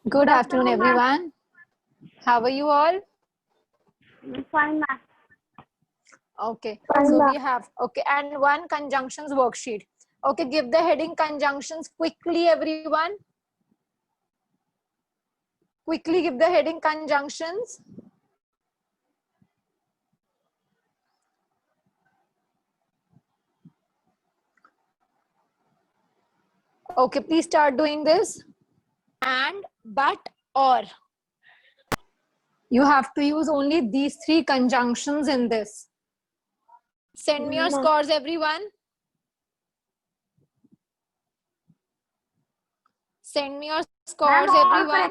Good afternoon, everyone. How are you all? Fine, ma'am. Okay. Fine, So ma'am. we have, okay, and one conjunctions worksheet. Okay, give the heading conjunctions quickly, everyone. Quickly give the heading conjunctions. Okay, please start doing this. And, but, or. You have to use only these three conjunctions in this. Send me your scores, everyone. Send me your scores, everyone.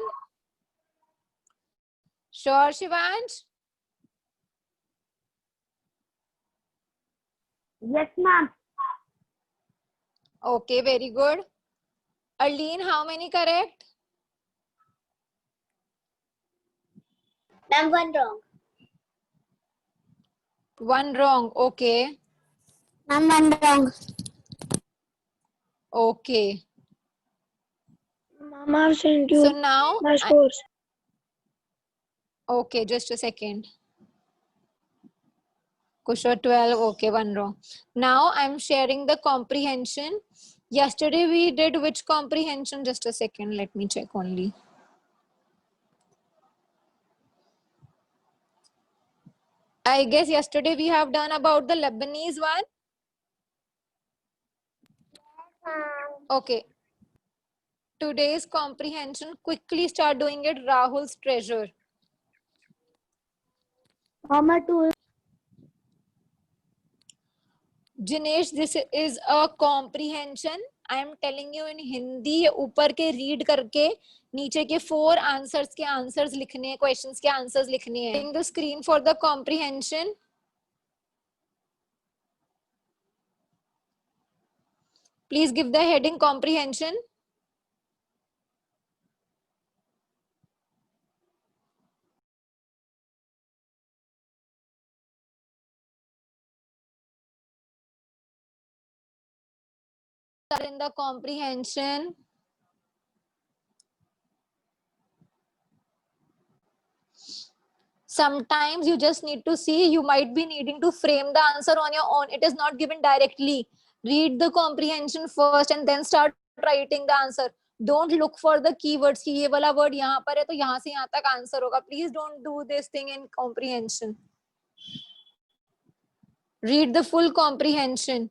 Sure, Shivansh? Yes, ma'am. Okay, very good. Arlene, how many correct? Ma'am, one wrong. One wrong. Okay. Ma'am, one wrong. Okay. Ma'am, I've sent you So now, my scores. okay, just a second. Kushal 12, okay, one wrong. Now I'm sharing the comprehension. Yesterday we did which comprehension? Just a second, let me check only. I guess yesterday we have done about the Lebanese one. Okay. Today's comprehension, quickly start doing it. Rahul's treasure. Mama, two. Jinesh, this is a comprehension. I am telling you in Hindi. ऊपर के read करके नीचे के 4 answers के answers लिखने, questions के answers लिखने हैं. In the screen for the comprehension. Please give the heading comprehension. In the comprehension. Sometimes you just need to see, you might be needing to frame the answer on your own. It is not given directly. Read the comprehension first and then start writing the answer. Don't look for the keywords कि ये वाला word यहाँ पर है तो यहाँ से यहाँ तक answer होगा. Please don't do this thing in comprehension. Read the full comprehension.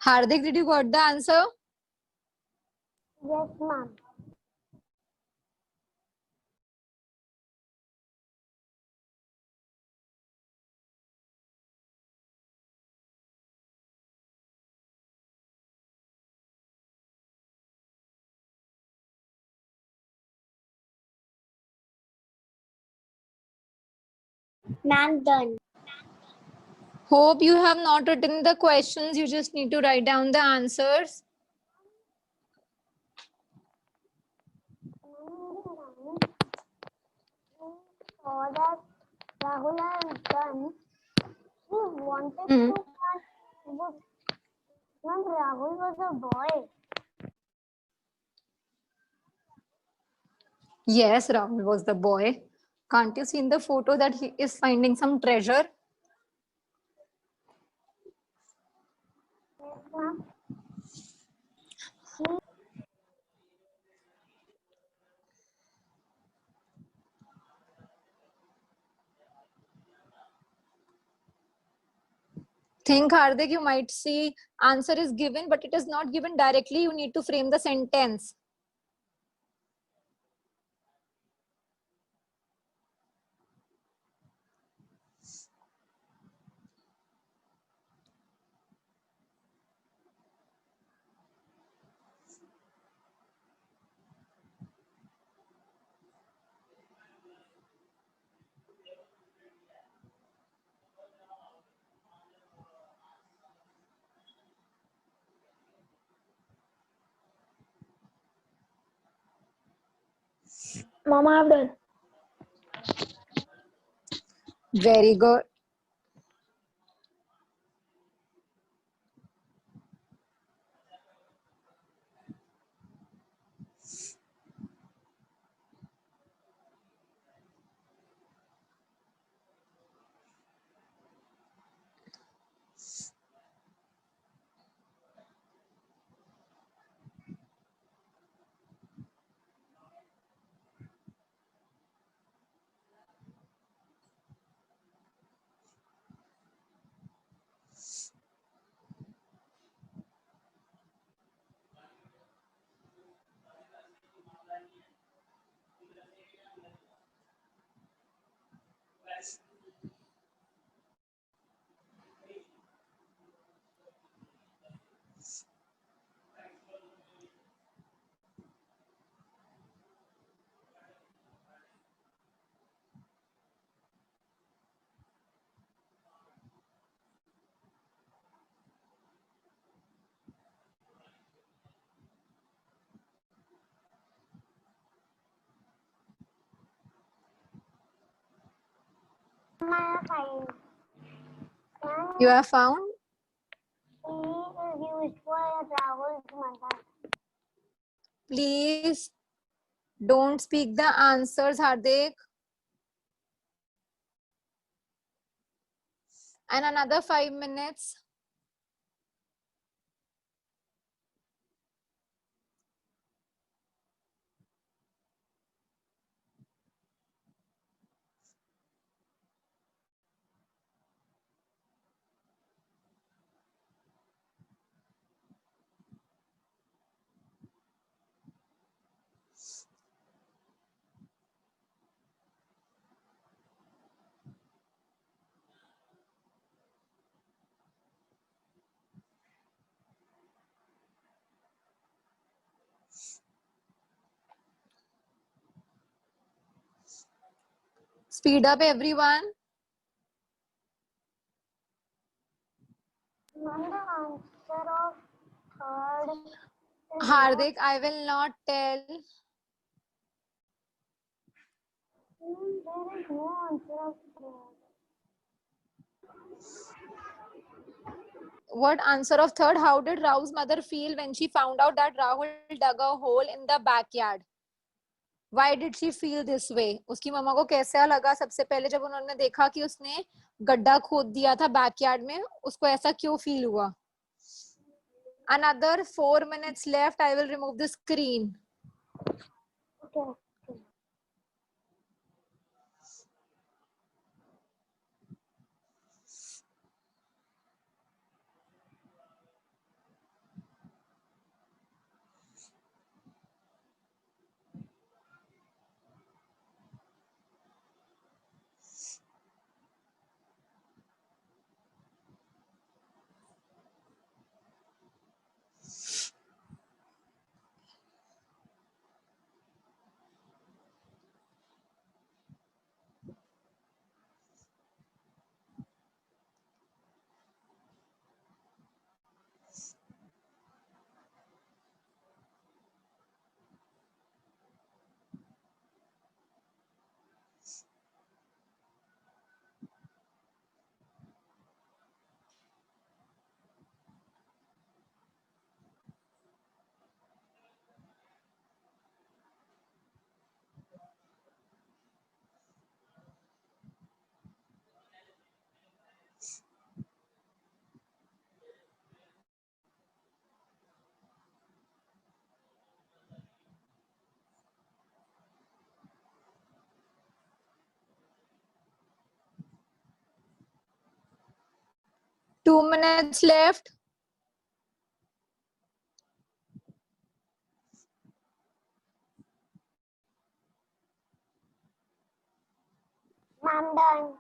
Hardik, did you got the answer? Yes, ma'am. Ma'am, done. Hope you have not written the questions. You just need to write down the answers. Saw that Rahul has done. He wanted Hmm. to pass. Ma'am, Rahul was a boy. Yes, Rahul was the boy. Can't you see in the photo that he is finding some treasure? Yes, ma'am. Think, Hardik, you might see answer is given, but it is not given directly. You need to frame the sentence. Mama, I've done. Very good. Mama, fine. You have found? He is used for Rahul's mother. Please don't speak the answers, Hardik. And another 5 minutes. Speed up, everyone. Mom, the answer of third is Hardik, I will not tell. there is no answer of third. What answer of third? How did Rahul's mother feel when she found out that Rahul dug a hole in the backyard? Why did she feel this way? उसकी मम्मा को कैसा लगा सबसे पहले जब उन्होंने देखा कि उसने गड्ढा खोद दिया था बैकयार्ड में, उसको ऐसा क्यों फील हुआ? Another 4 minutes left. I will remove the screen. Okay. 2 minutes left. Ma'am, done.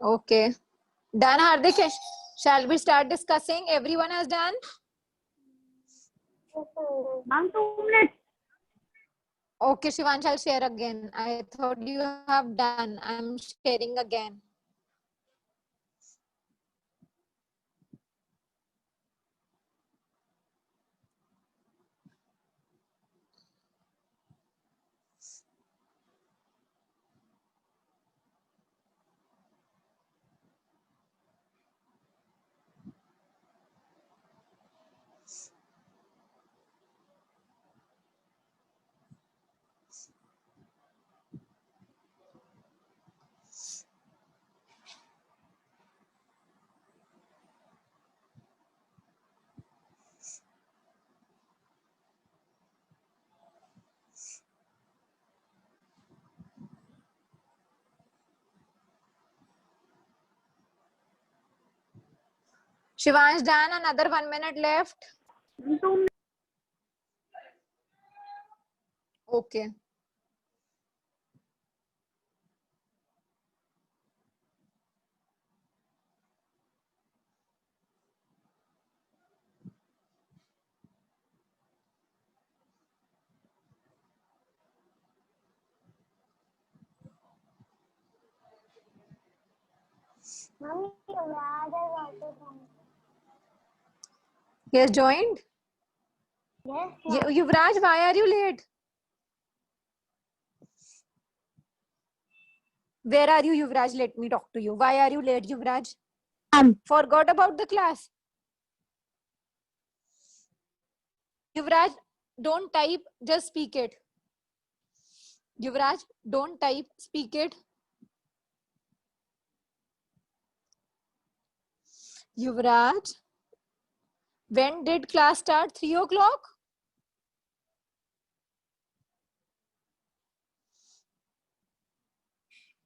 Okay. Done, Hardik? Shall we start discussing? Everyone has done? Ma'am, 2 minutes. Okay, Shivansh, I'll share again. I thought you have done. I'm sharing again. Shivansh done. Another 1 minute left. 2 minutes. Okay. Ma'am, Yuvraj has also come. He has joined? Yes, ma'am. Yuvraj, why are you late? Where are you, Yuvraj? Let me talk to you. Why are you late, Yuvraj? Forgot about the class. Yuvraj, don't type, just speak it. Yuvraj, don't type, speak it. Yuvraj, when did class start? 3 o'clock?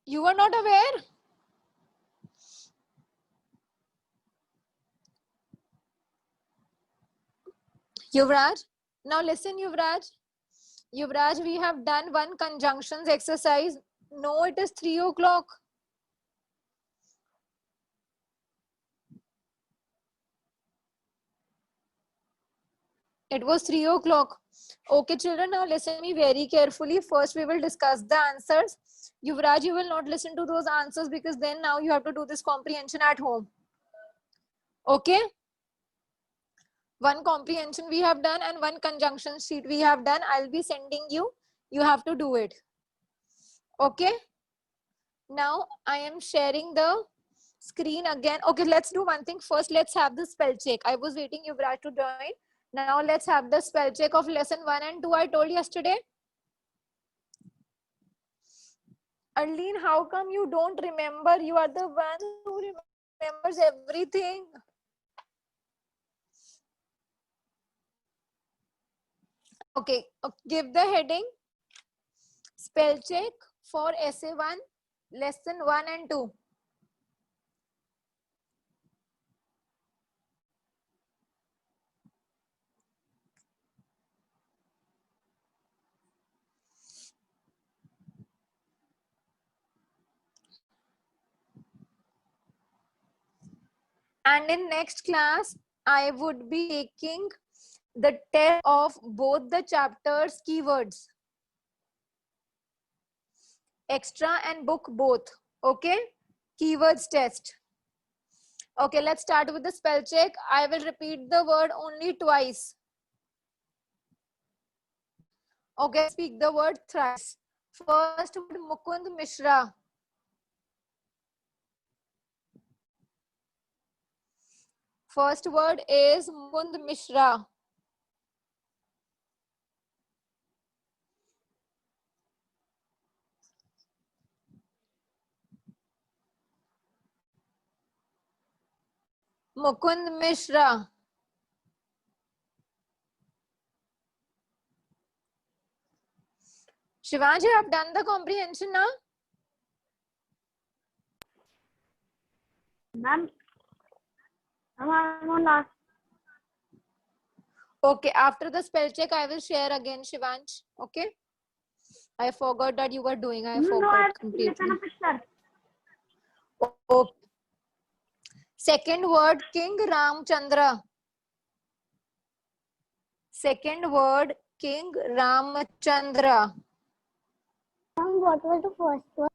You were not aware? Yuvraj, now listen, Yuvraj. Yuvraj, we have done one conjunctions exercise. No, it is 3 o'clock. It was 3 o'clock. Okay, children, now listen me very carefully. First, we will discuss the answers. Yuvraj, you will not listen to those answers because then now you have to do this comprehension at home. Okay? One comprehension we have done and one conjunction sheet we have done. I'll be sending you. You have to do it. Okay? Now, I am sharing the screen again. Okay, let's do one thing. First, let's have the spell check. I was waiting Yuvraj to join. Now, let's have the spell check of lesson 1 and 2 I told yesterday. Arlene, how come you don't remember? You are the one who remembers everything. Okay, give the heading. Spell check for essay 1, lesson 1 and 2. And in next class, I would be taking the test of both the chapters keywords. Extra and book both. Okay? Keywords test. Okay, let's start with the spell check. I will repeat the word only twice. Okay, speak the word thrice. First word, Mukund Mishra. First word is Mukund Mishra. Mukund Mishra. Shivansh, you have done the comprehension now? Ma'am, I'm on last. Okay, after the spell check, I will share again, Shivansh. Okay. I forgot that you were doing. I No, I forgot have taken completely. a picture. Okay. Second word, King Ramchandra. Second word, King Ramchandra. What was the first one?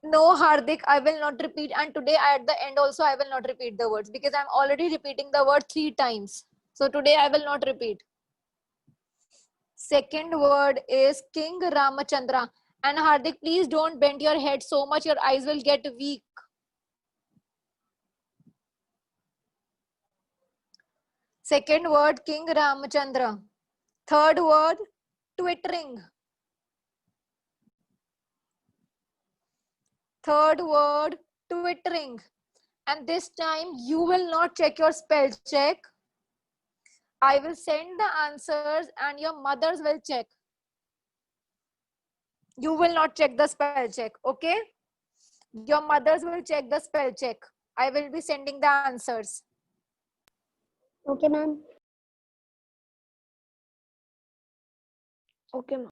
No, Hardik, I will not repeat. And today at the end also, I will not repeat the words because I'm already repeating the word 3 times. So today I will not repeat. Second word is King Ramachandra. And Hardik, please don't bend your head so much. Your eyes will get weak. Second word, King Ramachandra. Third word, twittering. Third word, twittering. And this time you will not check your spell check. I will send the answers and your mothers will check. You will not check the spell check, okay? Your mothers will check the spell check. I will be sending the answers. Okay, ma'am. Okay, ma'am.